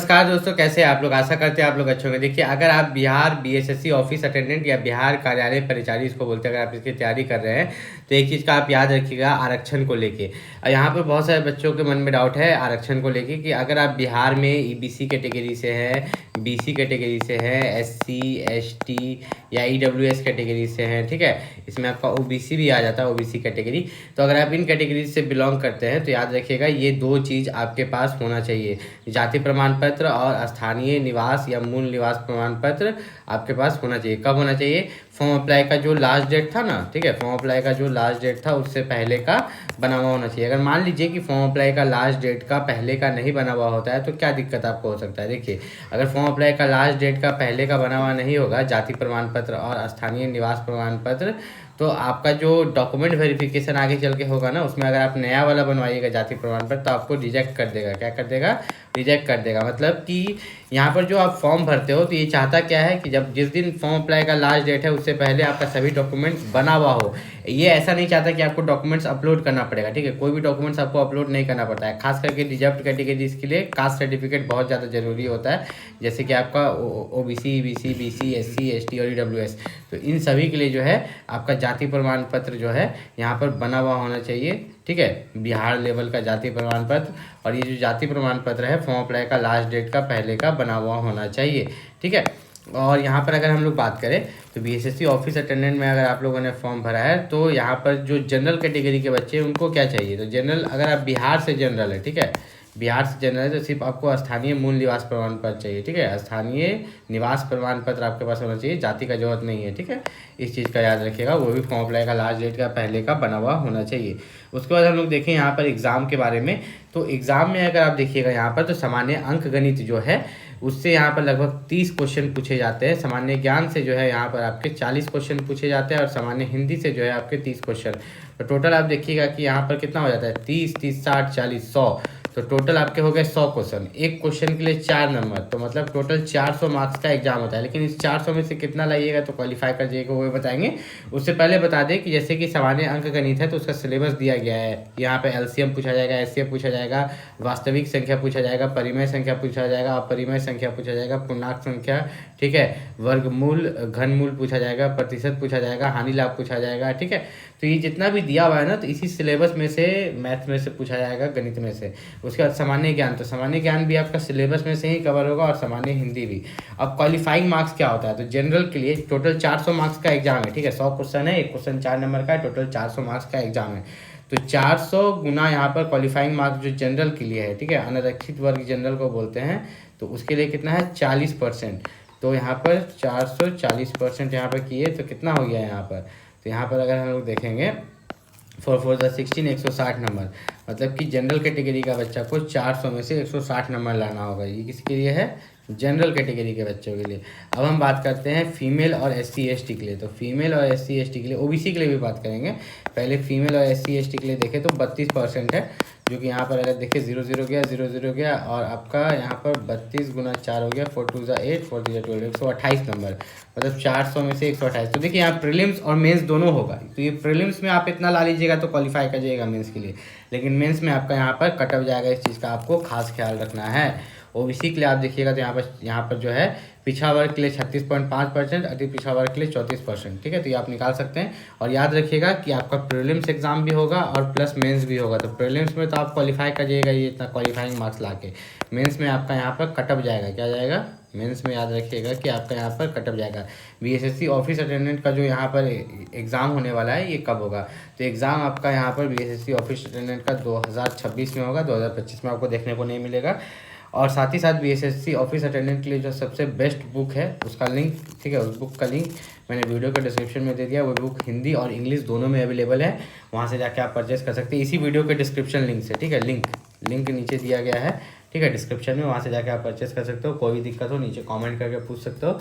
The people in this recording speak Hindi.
नमस्कार दोस्तों, कैसे हैं आप लोग। आशा करते हैं आप लोग अच्छे होंगे। देखिए, अगर आप बिहार बीएसएससी ऑफिस अटेंडेंट या बिहार कार्यालय परिचारी इसको बोलते हैं, अगर आप इसकी तैयारी कर रहे हैं तो एक चीज़ का आप याद रखिएगा, आरक्षण को लेके। यहाँ पर बहुत सारे बच्चों के मन में डाउट है आरक्षण को लेके कि अगर आप बिहार में ईबीसी कैटेगरी से हैं, बीसी कैटेगरी से हैं, एससी एसटी या ईडब्ल्यूएस कैटेगरी से हैं, ठीक है, इसमें आपका ओबीसी भी आ जाता है, ओबीसी कैटेगरी। तो अगर आप इन कैटेगरी से बिलोंग करते हैं तो याद रखिएगा ये दो चीज़ आपके पास होना चाहिए, जाति प्रमाण पत्र और स्थानीय निवास या मूल निवास प्रमाण पत्र आपके पास होना चाहिए। कब होना चाहिए? फॉर्म अप्लाई का जो लास्ट डेट था ना, ठीक है, फॉर्म अप्लाई का जो लास्ट डेट था उससे पहले का बना हुआ होना चाहिए। अगर मान लीजिए कि फॉर्म अप्लाई का लास्ट डेट का पहले का नहीं बना हुआ होता है तो क्या दिक्कत आपको हो सकता है। देखिए, अगर फॉर्म अप्लाई का लास्ट डेट का पहले का बना हुआ नहीं होगा, जाति प्रमाण पत्र और स्थानीय निवास प्रमाण पत्र, तो आपका जो डॉक्यूमेंट वेरिफिकेशन आगे चल के होगा ना, उसमें अगर आप नया वाला बनवाइएगा जाति प्रमाण पत्र तो आपको रिजेक्ट कर देगा। क्या कर देगा? रिजेक्ट कर देगा। मतलब कि यहाँ पर जो आप फॉर्म भरते हो तो ये चाहता क्या है कि जब जिस दिन फॉर्म अप्लाई का लास्ट डेट है उससे पहले आपका सभी डॉक्यूमेंट बना हुआ हो। ये ऐसा नहीं चाहता कि आपको डॉक्यूमेंट्स अपलोड करना पड़ेगा, ठीक है, कोई भी डॉक्यूमेंट्स आपको अपलोड नहीं करना पड़ता है। खास करके रिजर्व कैटेगरीज के लिए कास्ट सर्टिफिकेट बहुत ज़्यादा जरूरी होता है, जैसे कि आपका OBC, EBC, BC, SC, ST और ईडब्ल्यूएस। तो इन सभी के लिए जो है आपका जाति प्रमाण पत्र जो है यहाँ पर बना हुआ होना चाहिए, ठीक है, बिहार लेवल का जाति प्रमाण पत्र। और ये जो जाति प्रमाण पत्र है फॉर्म अप्लाई का लास्ट डेट का पहले का बना हुआ होना चाहिए, ठीक है। और यहाँ पर अगर हम लोग बात करें तो बीएसएससी ऑफिस अटेंडेंट में अगर आप लोगों ने फॉर्म भरा है तो यहाँ पर जो जनरल कैटेगरी के बच्चे हैं उनको क्या चाहिए, तो जनरल, अगर आप बिहार से जनरल है, ठीक है, बिहार से जनरल है तो सिर्फ आपको स्थानीय मूल निवास प्रमाण पत्र चाहिए, ठीक है, स्थानीय निवास प्रमाण पत्र आपके पास होना चाहिए, जाति का जरूरत नहीं है, ठीक है। इस चीज़ का याद रखिएगा, वो भी फॉर्म अप्लाई का लास्ट डेट का पहले का बना हुआ होना चाहिए। उसके बाद हम लोग देखें यहाँ पर एग्ज़ाम के बारे में, तो एग्ज़ाम में अगर आप देखिएगा यहाँ पर तो सामान्य अंक गणित जो है उससे यहाँ पर लगभग 30 क्वेश्चन पूछे जाते हैं। सामान्य ज्ञान से जो है यहाँ पर आपके 40 क्वेश्चन पूछे जाते हैं और सामान्य हिंदी से जो है आपके 30 क्वेश्चन। तो टोटल आप देखिएगा कि यहाँ पर कितना हो जाता है, 30, 30, 60, 40, 100। तो टोटल आपके हो गए 100 क्वेश्चन, एक क्वेश्चन के लिए 4 नंबर, तो मतलब टोटल 400 मार्क्स का एग्जाम होता है। लेकिन इस 400 में से कितना लाइएगा तो क्वालिफाई कर जाइएगा वो बताएंगे। उससे पहले बता दें कि जैसे कि सामान्य अंक गणित है तो उसका सिलेबस दिया गया है। यहाँ पे एलसीएम पूछा जाएगा, एचसीएफ पूछा जाएगा, वास्तविक संख्या पूछा जाएगा, परिमेय संख्या पूछा जाएगा, अपरिमेय संख्या पूछा जाएगा, पूर्णांक संख्या, ठीक है, वर्गमूल, घनमूल पूछा जाएगा, प्रतिशत पूछा जाएगा, हानि लाभ पूछा जाएगा, ठीक है। तो ये जितना भी दिया हुआ है ना तो इसी सिलेबस में से, मैथ में से पूछा जाएगा, गणित में से। उसके बाद सामान्य ज्ञान, तो सामान्य ज्ञान भी आपका सिलेबस में से ही कवर होगा और सामान्य हिंदी भी। अब क्वालिफाइंग मार्क्स क्या होता है, तो जनरल के लिए टोटल 400 मार्क्स का एग्जाम है, ठीक है, 100 क्वेश्चन है, एक क्वेश्चन 4 नंबर का है, टोटल 400 मार्क्स का एग्जाम है। तो 400 गुना यहाँ पर क्वालिफाइंग मार्क्स जो जनरल के लिए है, ठीक है, अनारक्षित वर्ग जनरल को बोलते हैं, तो उसके लिए कितना है, 40%। तो यहाँ पर 440% यहाँ पर किए तो कितना हो गया यहाँ पर, तो यहाँ पर अगर हम लोग देखेंगे 4 × 16 160 नंबर, मतलब कि जनरल कैटेगरी का बच्चा को 400 में से 160 नंबर लाना होगा। ये किसके लिए है? जनरल कैटेगरी के बच्चों के लिए। अब हम बात करते हैं फीमेल और एससी एसटी के लिए। तो फीमेल और एससी एसटी के लिए, ओबीसी के लिए भी बात करेंगे। पहले फीमेल और एससी एसटी के लिए देखें तो 32% है, जो कि यहाँ पर अगर देखें 0 0 गया, 0 0 गया, और आपका यहाँ पर 32 गुना 4 हो गया, 4 2 ज़ा 8, 4 3 ज़ा 12, 128 नंबर, मतलब 400 में से 128। तो देखिए यहाँ प्रीलिम्स और मेंस दोनों होगा। तो ये प्रीलिम्स में आप इतना ला लीजिएगा तो क्वालिफाई कर जाइएगा मेंस के लिए, लेकिन मेंस में आपका यहाँ पर कट ऑफ जाएगा। इस चीज़ का आपको खास ख्याल रखना है। ओबीसी के लिए आप देखिएगा तो यहाँ पर जो है पिछड़ा वर्ग के लिए 36.5%, अति पिछड़ा वर्ग के लिए 34%, ठीक है। तो ये आप निकाल सकते हैं। और याद रखिएगा कि आपका प्रीलिम्स एग्जाम भी होगा और प्लस मेंस भी होगा। तो प्रीलिम्स में तो आप क्वालिफाई कर जाइएगा ये इतना क्वालिफाइंग मार्क्स ला के, मेन्स में आपका यहाँ पर कट ऑफ जाएगा। क्या जाएगा? मेंस में याद रखिएगा कि आपका यहाँ पर कट ऑफ जाएगा। बीएसएससी ऑफिस अटेंडेंट का जो यहाँ पर एग्ज़ाम होने वाला है ये कब होगा, तो एग्ज़ाम आपका यहाँ पर बीएसएससी ऑफिस अटेंडेंट का 2026 में होगा, 2025 में आपको देखने को नहीं मिलेगा। और साथ ही साथ बीएसएससी ऑफिस अटेंडेंट के लिए जो सबसे बेस्ट बुक है उसका लिंक, ठीक है, उस बुक का लिंक मैंने वीडियो के डिस्क्रिप्शन में दे दिया। वो बुक हिंदी और इंग्लिश दोनों में अवेलेबल है, वहाँ से जाके आप परचेस कर सकते हैं इसी वीडियो के डिस्क्रिप्शन लिंक से, ठीक है। लिंक नीचे दिया गया है, ठीक है, डिस्क्रिप्शन में, वहाँ से जाके आप परचेस कर सकते हो। कोई भी दिक्कत हो नीचे कमेंट करके पूछ सकते हो।